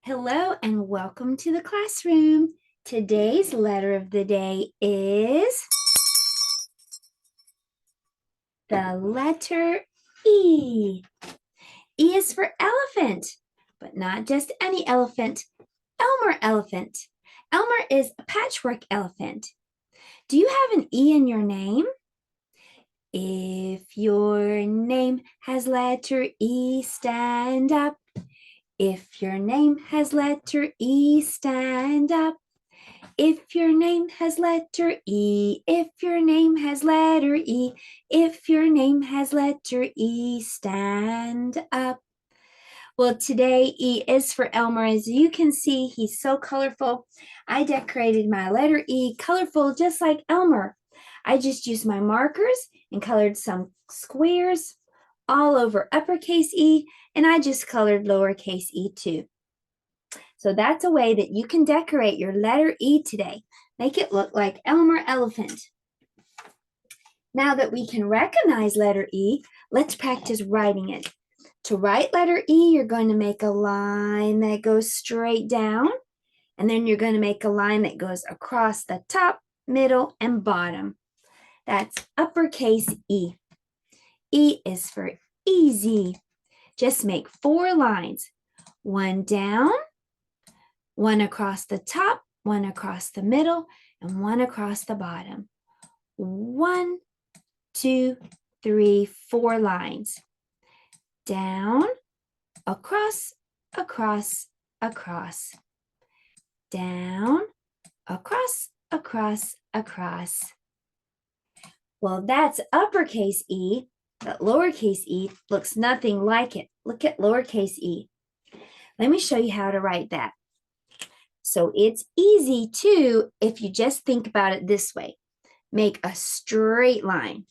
Hello and welcome to the classroom. Today's letter of the day is the letter E. E is for elephant, but not just any elephant. Elmer Elephant. Elmer is a patchwork elephant. Do you have an E in your name? If your name has letter E, stand up. If your name has letter E, stand up. If your name has letter E, if your name has letter E, if your name has letter E, stand up. Well, today E is for Elmer. As you can see, he's so colorful. I decorated my letter E colorful just like Elmer. I just used my markers and colored some squares all over uppercase E, and I just colored lowercase e too. So that's a way that you can decorate your letter E today. Make it look like Elmer Elephant. Now that we can recognize letter E, let's practice writing it. To write letter E, you're going to make a line that goes straight down, and then you're going to make a line that goes across the top, middle, and bottom. That's uppercase E. E is for easy. Just make 4 lines. One down, one across the top, one across the middle, and one across the bottom. 1, 2, 3, 4 lines. Down, across, across, across. Down, across, across, across. Well, that's uppercase E, but lowercase e looks nothing like it. Look at lowercase e. Let me show you how to write that. So it's easy too if you just think about it this way. Make a straight line.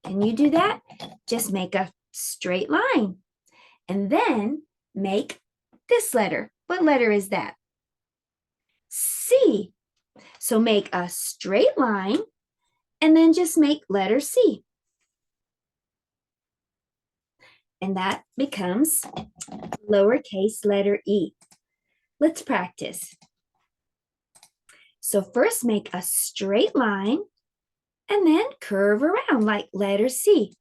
Can you do that? Just make a straight line. And then make this letter. What letter is that? C. So make a straight line and then just make letter C. And that becomes lowercase letter E. Let's practice. So first make a straight line and then curve around like letter C.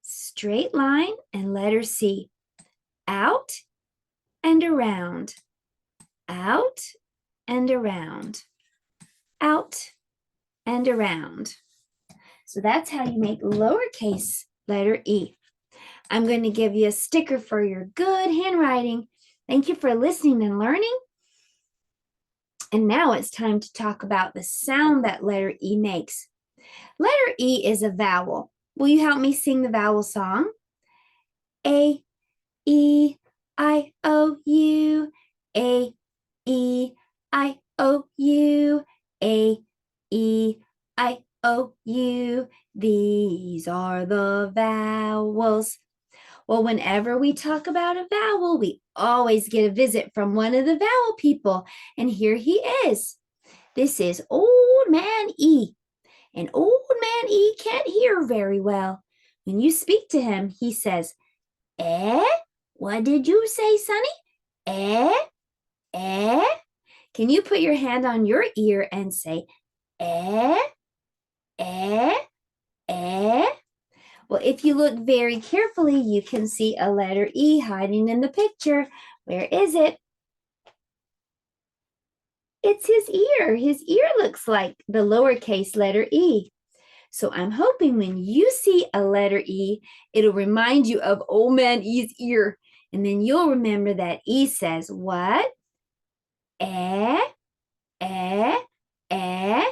Straight line and letter C. Out and around. Out and around. Out and around. So that's how you make lowercase letter E. I'm going to give you a sticker for your good handwriting. Thank you for listening and learning. And now it's time to talk about the sound that letter E makes. Letter E is a vowel. Will you help me sing the vowel song? A, E, I, O, U. A, E, I, O, U. A, E, I, O, U. These are the vowels. Well, whenever we talk about a vowel, we always get a visit from one of the vowel people. And here he is. This is Old Man E. And Old Man E can't hear very well. When you speak to him, he says, "Eh? What did you say, Sonny? Eh? Eh?" Can you put your hand on your ear and say, "Eh? Eh? Eh?" Well, if you look very carefully, you can see a letter E hiding in the picture. Where is it? It's his ear. His ear looks like the lowercase letter E. So I'm hoping when you see a letter E, it'll remind you of Old Man E's ear. And then you'll remember that E says what? Eh, eh, eh.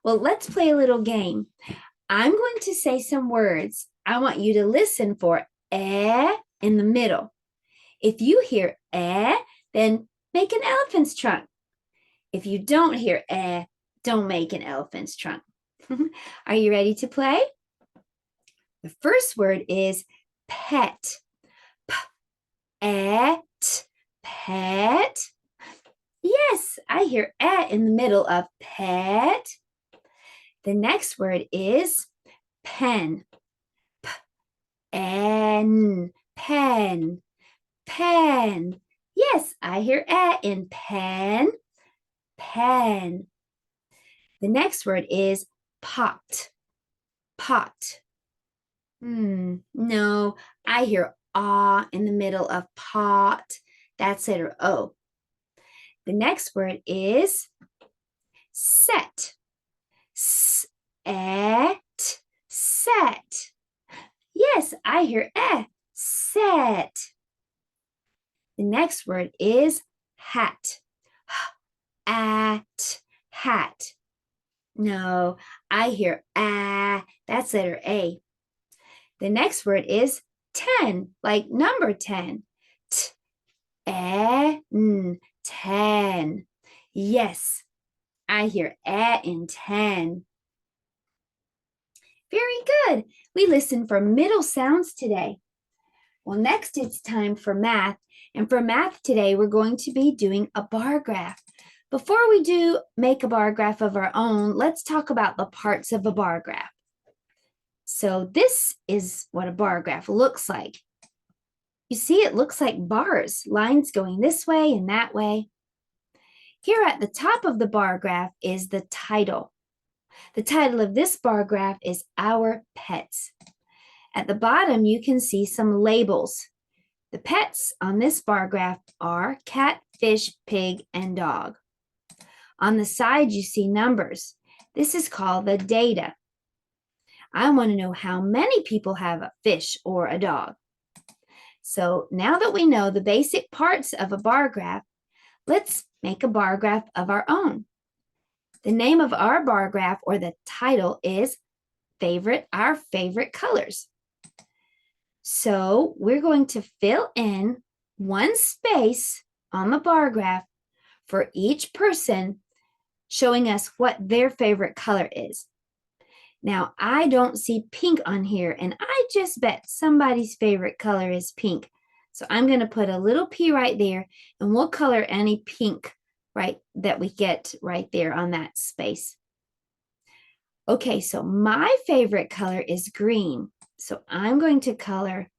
Well, let's play a little game. I'm going to say some words. I want you to listen for eh in the middle. If you hear eh, then make an elephant's trunk. If you don't hear eh, don't make an elephant's trunk. Are you ready to play? The first word is pet. P-et, pet. Yes, I hear eh in the middle of pet. The next word is pen. P-en, pen, pen. Yes, I hear in pen, pen. The next word is pot, pot. No, I hear in the middle of pot. That's letter O. The next word is set, set, set. Yes, I hear set. The next word is hat, at, hat. No, I hear that's letter A. The next word is 10, like number 10. N, 10. Yes, I hear in 10. Very good. We listened for middle sounds today. Well, next it's time for math. And for math today, we're going to be doing a bar graph. Before we do make a bar graph of our own, let's talk about the parts of a bar graph. So this is what a bar graph looks like. You see, it looks like bars, lines going this way and that way. Here at the top of the bar graph is the title. The title of this bar graph is Our Pets. At the bottom, you can see some labels. The pets on this bar graph are cat, fish, pig, and dog. On the side, you see numbers. This is called the data. I want to know how many people have a fish or a dog. So now that we know the basic parts of a bar graph, let's make a bar graph of our own. The name of our bar graph, or the title, is Our Favorite Colors. So we're going to fill in one space on the bar graph for each person, showing us what their favorite color is. Now, I don't see pink on here, and I just bet somebody's favorite color is pink. So I'm going to put a little P right there, and we'll color any pink that we get right there on that space. Okay, so my favorite color is green. So I'm going to color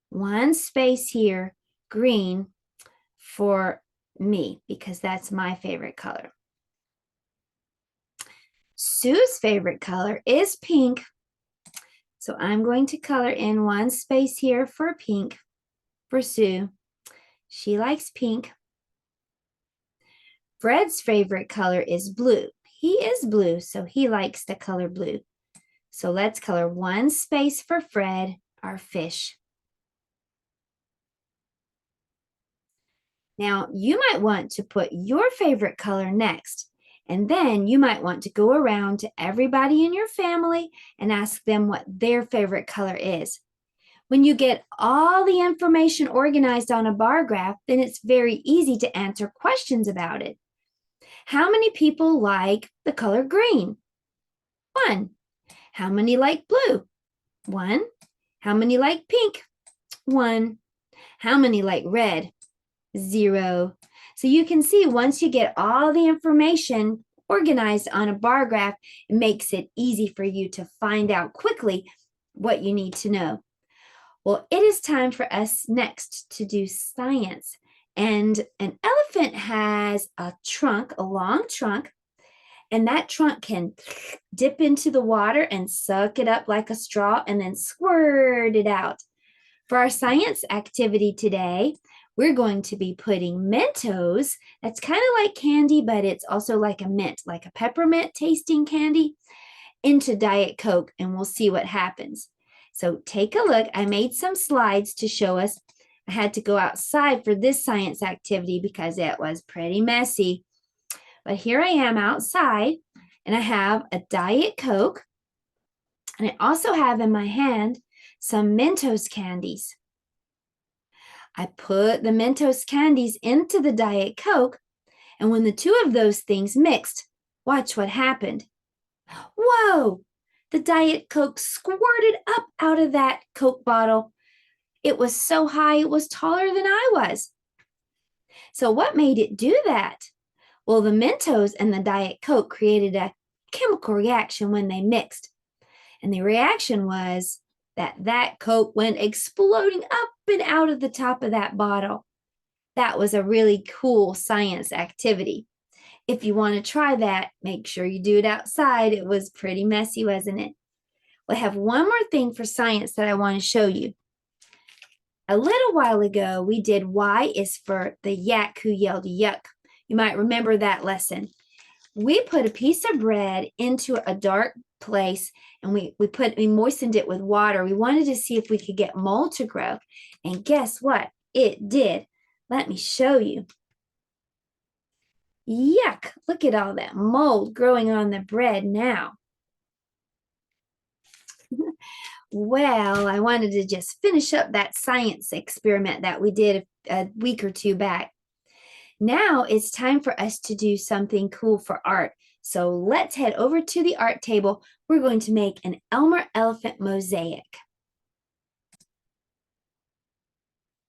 one space here, green, for me, because that's my favorite color. Sue's favorite color is pink. So I'm going to color in one space here for pink for Sue. She likes pink. Fred's favorite color is blue. He is blue, so he likes the color blue. So let's color one space for Fred, our fish. Now, you might want to put your favorite color next, and then you might want to go around to everybody in your family and ask them what their favorite color is. When you get all the information organized on a bar graph, then it's very easy to answer questions about it. How many people like the color green? 1. How many like blue? 1. How many like pink? 1. How many like red? 0. So you can see once you get all the information organized on a bar graph, it makes it easy for you to find out quickly what you need to know. Well, it is time for us next to do science. And an elephant has a trunk, a long trunk, and that trunk can dip into the water and suck it up like a straw and then squirt it out. For our science activity today, we're going to be putting Mentos, that's kind of like candy, but it's also like a mint, like a peppermint tasting candy, into Diet Coke, and we'll see what happens. So take a look. I made some slides to show us. I had to go outside for this science activity because it was pretty messy. But here I am outside, and I have a Diet Coke, and I also have in my hand some Mentos candies. I put the Mentos candies into the Diet Coke, and when the two of those things mixed, watch what happened. Whoa! The Diet Coke squirted up out of that Coke bottle. It was so high, it was taller than I was. So what made it do that? Well, the Mentos and the Diet Coke created a chemical reaction when they mixed. And the reaction was that Coke went exploding up and out of the top of that bottle. That was a really cool science activity. If you want to try that, make sure you do it outside. It was pretty messy, wasn't it? I have one more thing for science that I want to show you. A little while ago, we did Y is for the yak who yelled yuck. You might remember that lesson. We put a piece of bread into a dark place and we moistened it with water. We wanted to see if we could get mold to grow. And guess what? It did. Let me show you. Yuck, look at all that mold growing on the bread now. Well, I wanted to just finish up that science experiment that we did a week or two back. Now it's time for us to do something cool for art. So let's head over to the art table. We're going to make an Elmer Elephant mosaic.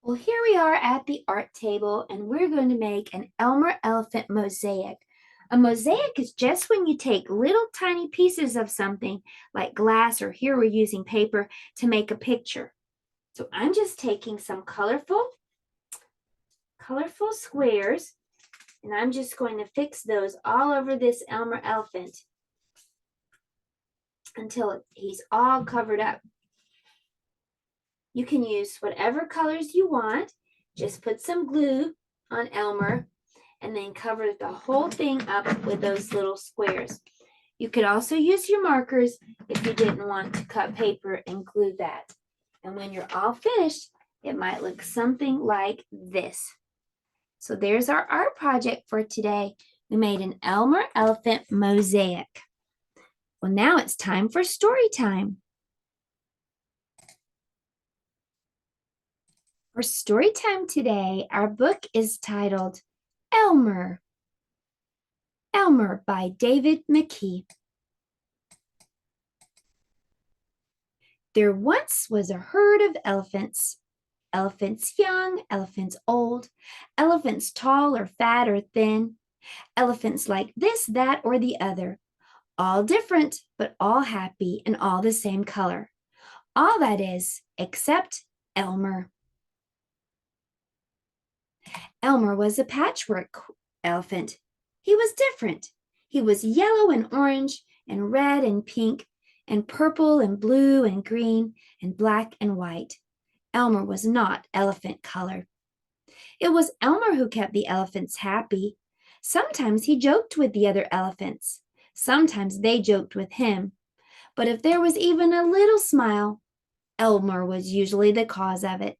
Well, here we are at the art table, and we're going to make an Elmer Elephant mosaic. A mosaic is just when you take little tiny pieces of something like glass, or here we're using paper to make a picture. So I'm just taking some colorful squares, and I'm just going to fix those all over this Elmer Elephant until he's all covered up. You can use whatever colors you want. Just put some glue on Elmer and then cover the whole thing up with those little squares. You could also use your markers if you didn't want to cut paper and glue that. And when you're all finished, it might look something like this. So there's our art project for today. We made an Elmer Elephant mosaic. Well, now it's time for story time. For story time today, our book is titled Elmer. Elmer by David McKee. There once was a herd of elephants. Elephants young, elephants old, elephants tall or fat or thin, elephants like this, that, or the other. All different, but all happy and all the same color. All that is, except Elmer. Elmer was a patchwork elephant. He was different. He was yellow and orange and red and pink and purple and blue and green and black and white. Elmer was not elephant color. It was Elmer who kept the elephants happy. Sometimes he joked with the other elephants. Sometimes they joked with him. But if there was even a little smile, Elmer was usually the cause of it.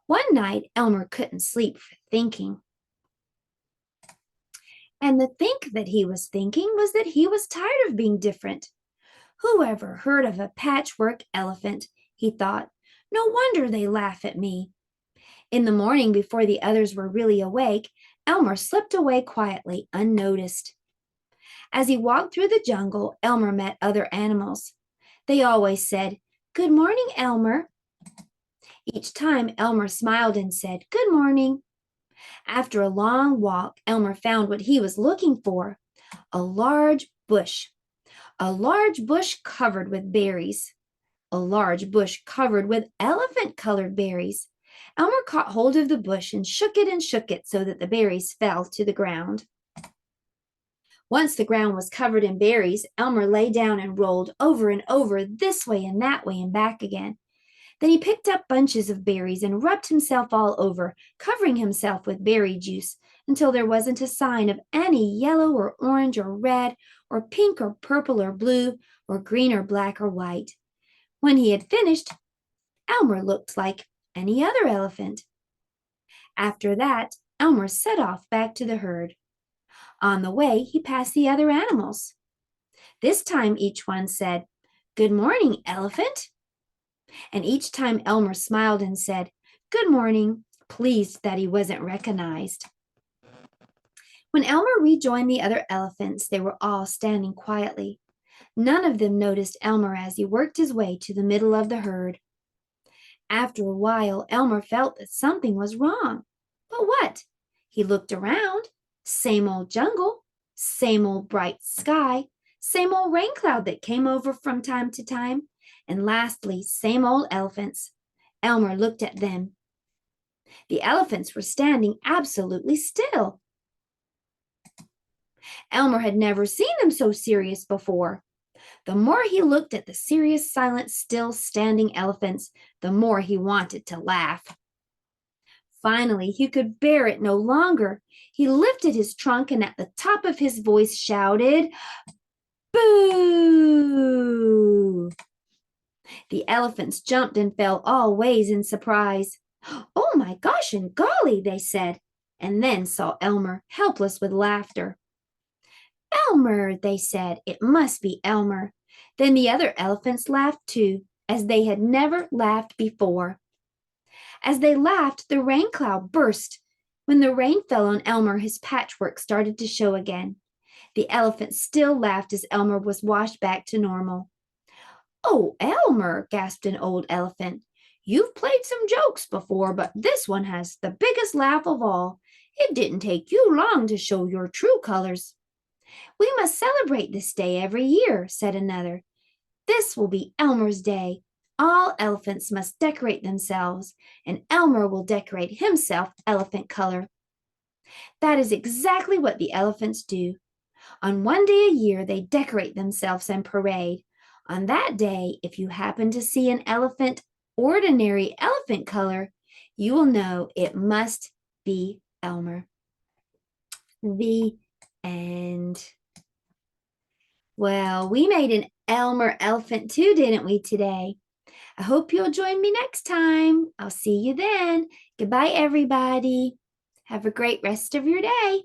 One night, Elmer couldn't sleep for thinking. And the think that he was thinking was that he was tired of being different. Who ever heard of a patchwork elephant? He thought. No wonder they laugh at me. In the morning, before the others were really awake, Elmer slipped away quietly, unnoticed. As he walked through the jungle, Elmer met other animals. They always said, "Good morning, Elmer." Each time, Elmer smiled and said, "Good morning." After a long walk, Elmer found what he was looking for, a large bush. A large bush covered with berries. A large bush covered with elephant-colored berries. Elmer caught hold of the bush and shook it so that the berries fell to the ground. Once the ground was covered in berries, Elmer lay down and rolled over and over, this way and that way and back again. Then he picked up bunches of berries and rubbed himself all over, covering himself with berry juice until there wasn't a sign of any yellow or orange or red or pink or purple or blue or green or black or white. When he had finished, Elmer looked like any other elephant. After that, Elmer set off back to the herd. On the way, he passed the other animals. This time, each one said, "Good morning, elephant." And each time Elmer smiled and said, "Good morning," pleased that he wasn't recognized. When Elmer rejoined the other elephants, they were all standing quietly. None of them noticed Elmer as he worked his way to the middle of the herd. After a while, Elmer felt that something was wrong. But what? He looked around. Same old jungle, same old bright sky, same old rain cloud that came over from time to time, and lastly, same old elephants. Elmer looked at them. The elephants were standing absolutely still. Elmer had never seen them so serious before. The more he looked at the serious, silent, still standing elephants, the more he wanted to laugh. Finally, he could bear it no longer. He lifted his trunk and at the top of his voice shouted, "Boo!" The elephants jumped and fell all ways in surprise. "Oh my gosh and golly," they said, and then saw Elmer, helpless with laughter. "Elmer," they said, "it must be Elmer." Then the other elephants laughed too, as they had never laughed before. As they laughed, the rain cloud burst. When the rain fell on Elmer, his patchwork started to show again. The elephants still laughed as Elmer was washed back to normal. "Oh, Elmer," gasped an old elephant. "You've played some jokes before, but this one has the biggest laugh of all. It didn't take you long to show your true colors." "We must celebrate this day every year," said another. "This will be Elmer's Day. All elephants must decorate themselves, and Elmer will decorate himself elephant color." That is exactly what the elephants do. On one day a year, they decorate themselves and parade. On that day, if you happen to see an elephant, ordinary elephant color, you will know it must be Elmer. The end. Well, we made an Elmer elephant too, didn't we, today? I hope you'll join me next time. I'll see you then. Goodbye, everybody. Have a great rest of your day.